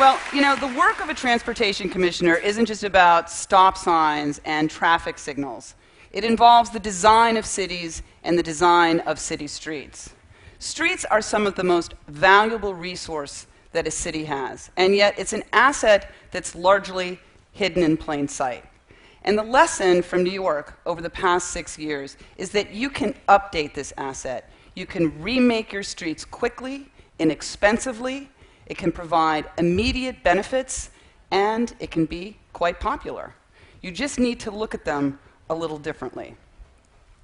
Well, the work of a transportation commissioner isn't just about stop signs and traffic signals. It involves the design of cities and the design of city streets. Streets are some of the most valuable resource that a city has, and yet it's an asset that's largely hidden in plain sight. And the lesson from New York over the past 6 years is that you can update this asset. You can remake your streets quickly, inexpensively. It can provide immediate benefits, and it can be quite popular. You just need to look at them a little differently.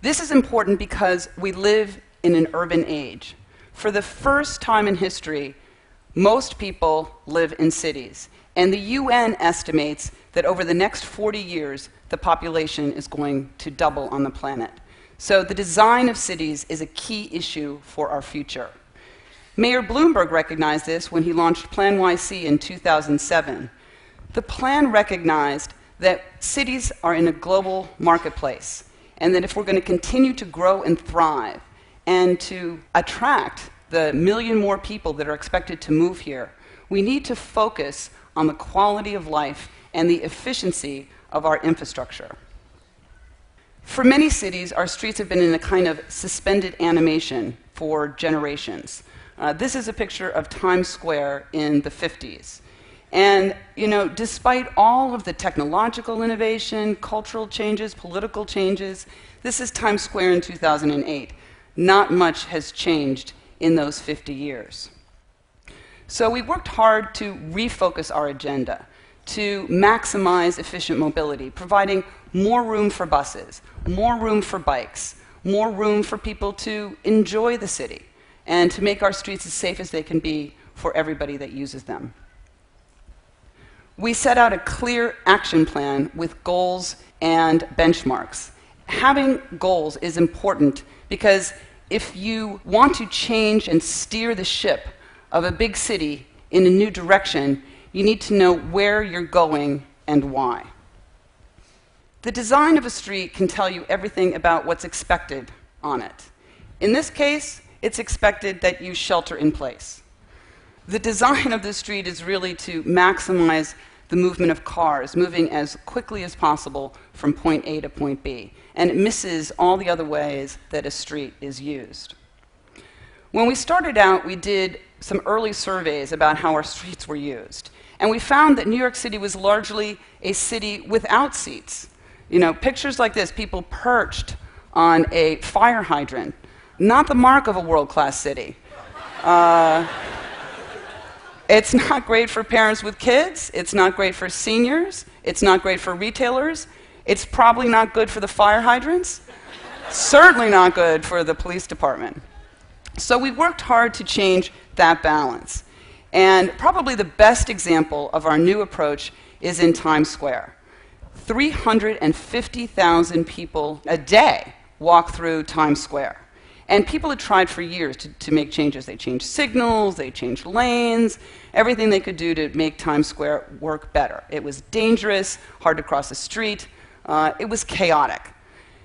This is important because we live in an urban age. For the first time in history, most people live in cities, and the UN estimates that over the next 40 years, the population is going to double on the planet. So the design of cities is a key issue for our future. Mayor Bloomberg recognized this when he launched Plan YC in 2007. The plan recognized that cities are in a global marketplace, and that if we're going to continue to grow and thrive and to attract the million more people that are expected to move here, we need to focus on the quality of life and the efficiency of our infrastructure. For many cities, our streets have been in a kind of suspended animation for generations. This is a picture of Times Square in the 50s. And, despite all of the technological innovation, cultural changes, political changes, this is Times Square in 2008. Not much has changed in those 50 years. So we worked hard to refocus our agenda, to maximize efficient mobility, providing more room for buses, more room for bikes, more room for people to enjoy the city, and to make our streets as safe as they can be for everybody that uses them. We set out a clear action plan with goals and benchmarks. Having goals is important because if you want to change and steer the ship of a big city in a new direction, you need to know where you're going and why. The design of a street can tell you everything about what's expected on it. In this case, it's expected that you shelter in place. The design of the street is really to maximize the movement of cars, moving as quickly as possible from point A to point B, and it misses all the other ways that a street is used. When we started out, we did some early surveys about how our streets were used, and we found that New York City was largely a city without seats. Pictures like this, people perched on a fire hydrant, not the mark of a world-class city. It's not great for parents with kids. It's not great for seniors. It's not great for retailers. It's probably not good for the fire hydrants. Certainly not good for the police department. So we worked hard to change that balance. And probably the best example of our new approach is in Times Square. 350,000 people a day walk through Times Square. And people had tried for years to make changes. They changed signals, they changed lanes, everything they could do to make Times Square work better. It was dangerous, hard to cross the street, it was chaotic.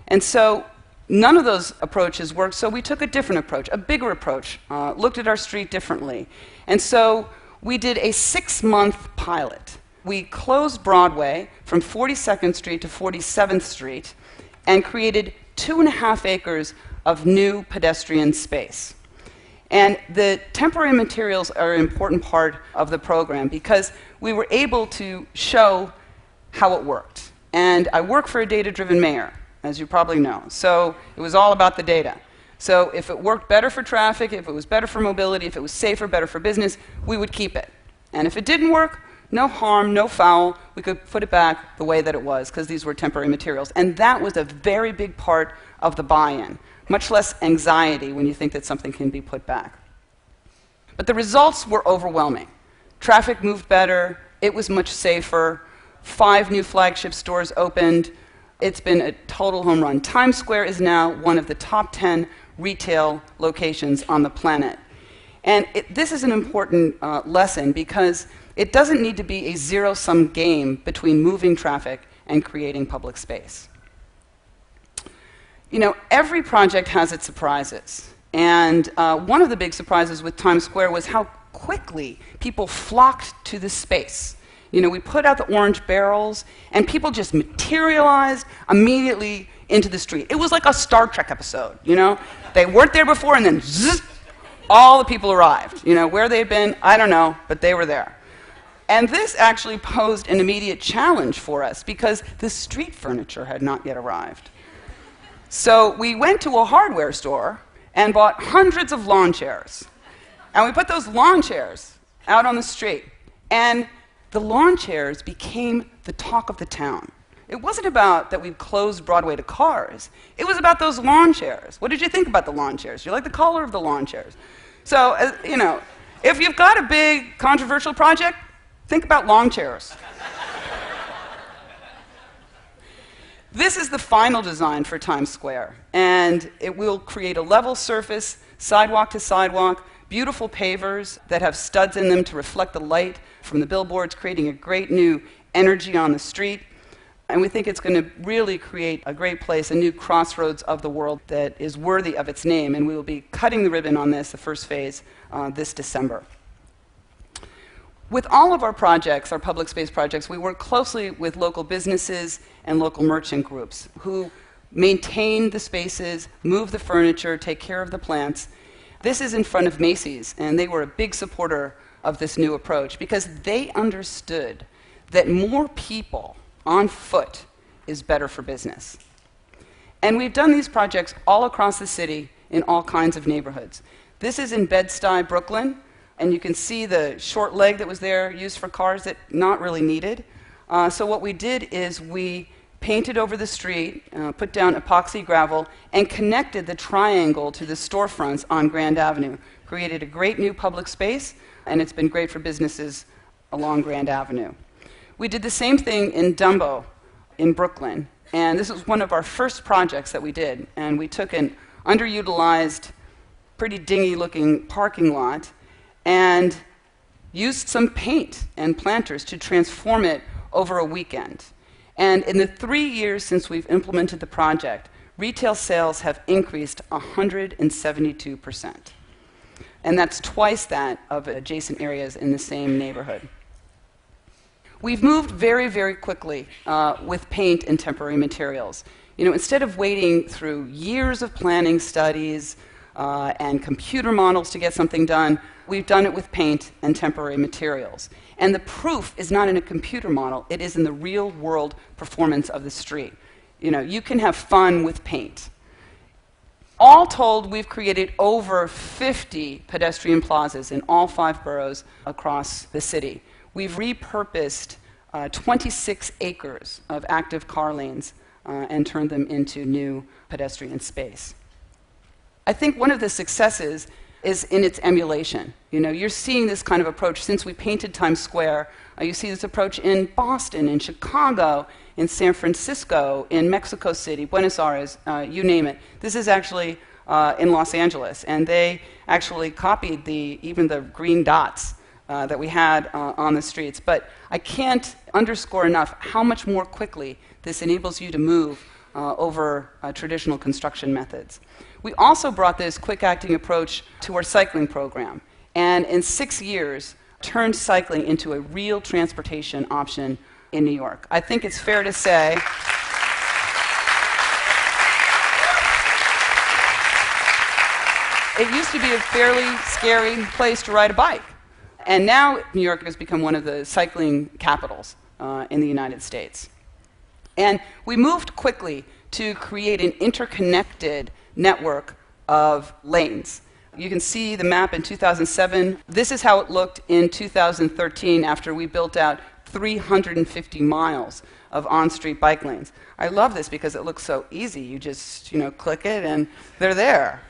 And so none of those approaches worked, so we took a different approach, a bigger approach, looked at our street differently. And so we did a 6-month pilot. We closed Broadway from 42nd Street to 47th Street and created 2.5 acres of new pedestrian space. And the temporary materials are an important part of the program because we were able to show how it worked. And I work for a data-driven mayor, as you probably know. So it was all about the data. So if it worked better for traffic, if it was better for mobility, if it was safer, better for business, we would keep it. And if it didn't work, no harm, no foul, we could put it back the way that it was because these were temporary materials. And that was a very big part of the buy-in. Much less anxiety when you think that something can be put back. But the results were overwhelming. Traffic moved better, it was much safer, 5 new flagship stores opened. It's been a total home run. Times Square is now one of the top 10 retail locations on the planet. And this is an important lesson because it doesn't need to be a zero-sum game between moving traffic and creating public space. Every project has its surprises. And one of the big surprises with Times Square was how quickly people flocked to the space. You know, we put out the orange barrels, and people just materialized immediately into the street. It was like a Star Trek episode, you know? They weren't there before, and then zzz, all the people arrived. You know, where they'd been, I don't know, but they were there. And this actually posed an immediate challenge for us, because the street furniture had not yet arrived. So we went to a hardware store and bought hundreds of lawn chairs. And we put those lawn chairs out on the street. And the lawn chairs became the talk of the town. It wasn't about that we'd closed Broadway to cars. It was about those lawn chairs. What did you think about the lawn chairs? You like the color of the lawn chairs. So, you know, if you've got a big controversial project, think about lawn chairs. This is the final design for Times Square, and it will create a level surface, sidewalk to sidewalk, beautiful pavers that have studs in them to reflect the light from the billboards, creating a great new energy on the street. And we think it's going to really create a great place, a new crossroads of the world that is worthy of its name. And we will be cutting the ribbon on this, the first phase, this December. With all of our projects, our public space projects, we work closely with local businesses and local merchant groups who maintain the spaces, move the furniture, take care of the plants. This is in front of Macy's, and they were a big supporter of this new approach because they understood that more people on foot is better for business. And we've done these projects all across the city in all kinds of neighborhoods. This is in Bed-Stuy, Brooklyn, and you can see the short leg that was there used for cars that not really needed. So what we did is we painted over the street, put down epoxy gravel, and connected the triangle to the storefronts on Grand Avenue. Created a great new public space, and it's been great for businesses along Grand Avenue. We did the same thing in Dumbo in Brooklyn, and this was one of our first projects that we did. And we took an underutilized, pretty dingy-looking parking lot and used some paint and planters to transform it over a weekend. And in the 3 years since we've implemented the project, retail sales have increased 172%. And that's twice that of adjacent areas in the same neighborhood. We've moved very, very quickly with paint and temporary materials. You know, instead of waiting through years of planning studies and computer models to get something done, we've done it with paint and temporary materials. And the proof is not in a computer model, it is in the real world performance of the street. You know, you can have fun with paint. All told, we've created over 50 pedestrian plazas in all 5 boroughs across the city. We've repurposed 26 acres of active car lanes and turned them into new pedestrian space. I think one of the successes is in its emulation. You know, you're seeing this kind of approach since we painted Times Square. You see this approach in Boston, in Chicago, in San Francisco, in Mexico City, Buenos Aires, you name it. This is actually in Los Angeles, and they actually copied even the green dots that we had on the streets. But I can't underscore enough how much more quickly this enables you to move over traditional construction methods. We also brought this quick-acting approach to our cycling program, and in 6 years, turned cycling into a real transportation option in New York. I think it's fair to say it used to be a fairly scary place to ride a bike, and now New York has become one of the cycling capitals in the United States. And we moved quickly to create an interconnected network of lanes. You can see the map in 2007. This is how it looked in 2013 after we built out 350 miles of on-street bike lanes. I love this because it looks so easy. You just, click it and they're there.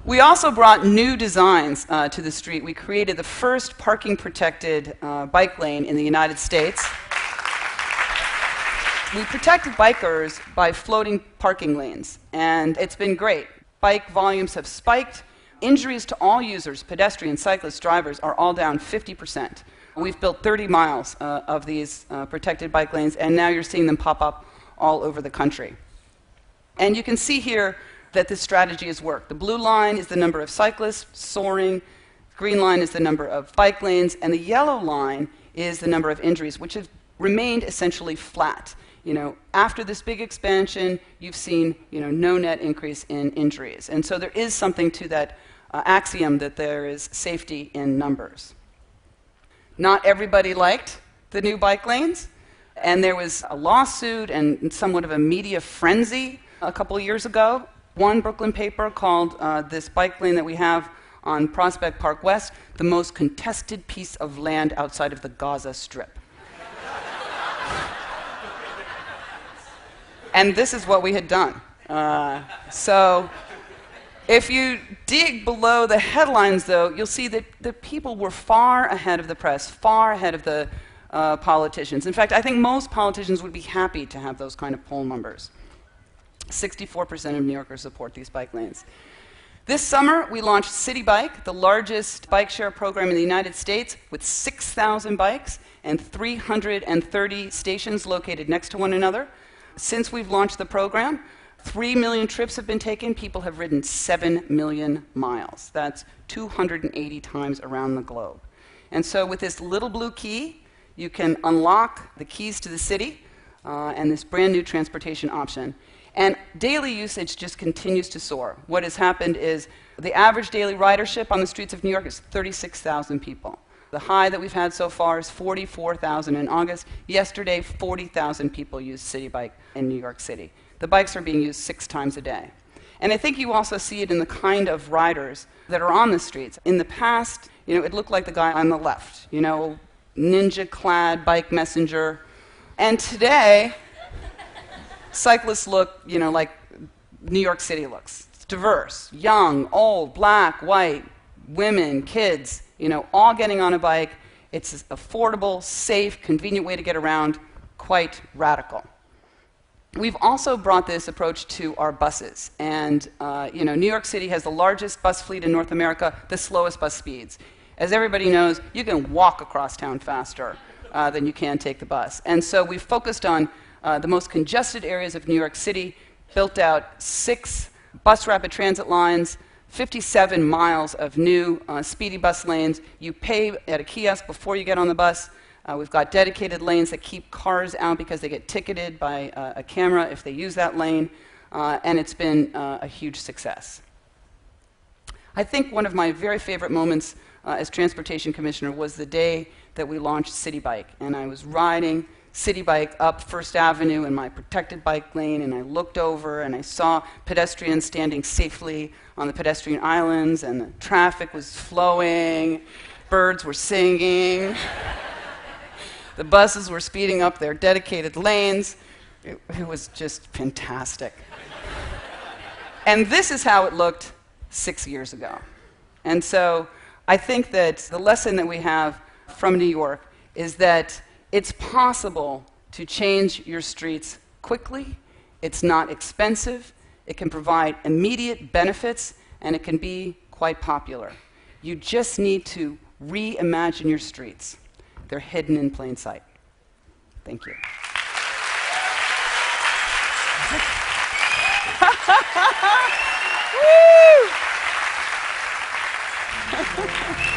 We also brought new designs to the street. We created the first parking-protected bike lane in the United States. We protected bikers by floating parking lanes, and it's been great. Bike volumes have spiked. Injuries to all users, pedestrians, cyclists, drivers, are all down 50%. We've built 30 miles of these protected bike lanes, and now you're seeing them pop up all over the country. And you can see here that this strategy has worked. The blue line is the number of cyclists soaring Green line is the number of bike lanes, and the yellow line is the number of injuries, which have remained essentially flat. After this big expansion, you've seen, no net increase in injuries. And so there is something to that axiom that there is safety in numbers. Not everybody liked the new bike lanes, and there was a lawsuit and somewhat of a media frenzy a couple of years ago. One Brooklyn paper called this bike lane that we have on Prospect Park West the most contested piece of land outside of the Gaza Strip. And this is what we had done. So if you dig below the headlines, though, you'll see that the people were far ahead of the press, far ahead of the politicians. In fact, I think most politicians would be happy to have those kind of poll numbers. 64% of New Yorkers support these bike lanes. This summer, we launched City Bike, the largest bike share program in the United States, with 6,000 bikes and 330 stations located next to one another. Since we've launched the program, 3 million trips have been taken. People have ridden 7 million miles. That's 280 times around the globe. And so with this little blue key, you can unlock the keys to the city and this brand new transportation option. And daily usage just continues to soar. What has happened is the average daily ridership on the streets of New York is 36,000 people. The high that we've had so far is 44,000 in August. Yesterday, 40,000 people used City Bike in New York City. The bikes are being used 6 times a day. And I think you also see it in the kind of riders that are on the streets. In the past, it looked like the guy on the left, ninja-clad bike messenger. And today, cyclists look, like New York City looks. It's diverse, young, old, black, white, women, kids, all getting on a bike. It's an affordable, safe, convenient way to get around, quite radical. We've also brought this approach to our buses. And, New York City has the largest bus fleet in North America, the slowest bus speeds. As everybody knows, you can walk across town faster than you can take the bus. And so we've focused on the most congested areas of New York City, built out 6 bus rapid transit lines, 57 miles of new speedy bus lanes. You pay at a kiosk before you get on the bus. We've got dedicated lanes that keep cars out because they get ticketed by a camera if they use that lane, and it's been a huge success. I think one of my very favorite moments as Transportation Commissioner was the day that we launched City Bike, and I was riding City Bike up First Avenue in my protected bike lane, and I looked over and I saw pedestrians standing safely on the pedestrian islands, and the traffic was flowing, birds were singing, the buses were speeding up their dedicated lanes. It was just fantastic. And this is how it looked 6 years ago. And so I think that the lesson that we have from New York is that it's possible to change your streets quickly. It's not expensive. It can provide immediate benefits, and it can be quite popular. You just need to reimagine your streets. They're hidden in plain sight. Thank you. Woo!